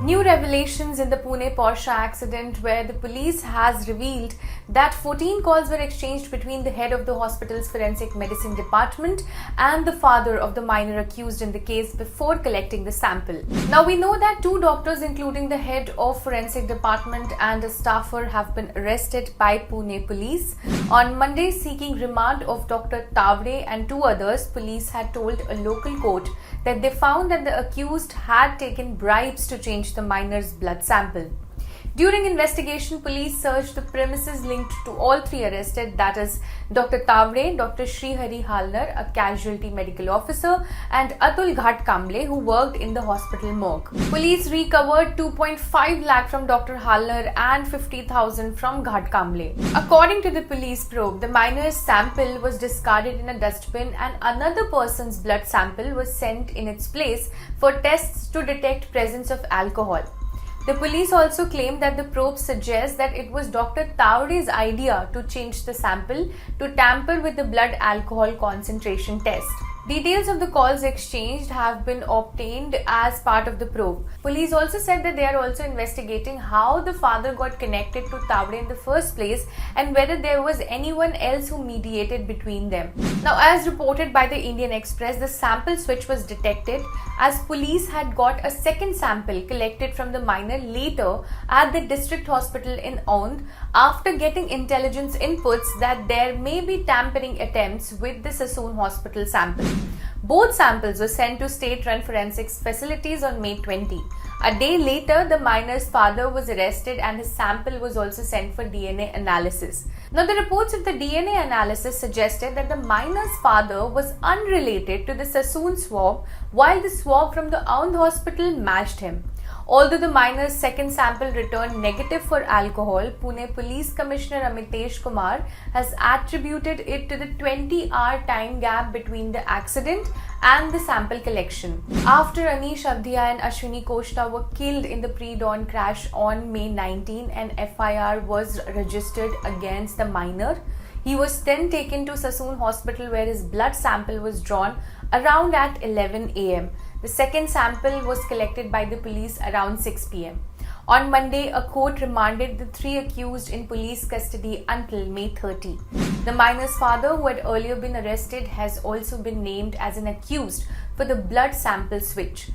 New revelations in the Pune Porsche accident, where the police has revealed that 14 calls were exchanged between the head of the hospital's forensic medicine department and the father of the minor accused in the case before collecting the sample. Now we know that two doctors, including the head of forensic department and a staffer, have been arrested by Pune police. On Monday, seeking remand of Dr. Tavre and two others, police had told a local court that they found that the accused had taken bribes to change the minor's blood sample. During investigation, police searched the premises linked to all three arrested, that is, Dr. Tavre, Dr. Srihari Halnar, a casualty medical officer, and Atul Ghatkamble, who worked in the hospital morgue. Police recovered 2.5 lakh from Dr. Halnar and 50,000 from Ghatkamble. According to the police probe, the minor's sample was discarded in a dustbin and another person's blood sample was sent in its place for tests to detect presence of alcohol. The police also claimed that the probe suggests that it was Dr. Tavre's idea to change the sample to tamper with the blood alcohol concentration test. Details of the calls exchanged have been obtained as part of the probe. Police also said that they are also investigating how the father got connected to Tavre in the first place and whether there was anyone else who mediated between them. Now, as reported by the Indian Express, the sample switch was detected as police had got a second sample collected from the minor later at the district hospital in Aundh after getting intelligence inputs that there may be tampering attempts with the Sassoon hospital sample. Both samples were sent to state-run forensics facilities on May 20. A day later, the minor's father was arrested and his sample was also sent for DNA analysis. Now, the reports of the DNA analysis suggested that the minor's father was unrelated to the Sassoon swab, while the swab from the Aundh hospital matched him. Although the minor's second sample returned negative for alcohol, Pune Police Commissioner Amitesh Kumar has attributed it to the 20-hour time gap between the accident and the sample collection. After Anish Avdia and Ashwini Koshta were killed in the pre-dawn crash on May 19, an FIR was registered against the minor. He was then taken to Sassoon Hospital where his blood sample was drawn around at 11 am. The second sample was collected by the police around 6 pm. On Monday, a court remanded the three accused in police custody until May 30. The minor's father, who had earlier been arrested, has also been named as an accused for the blood sample switch.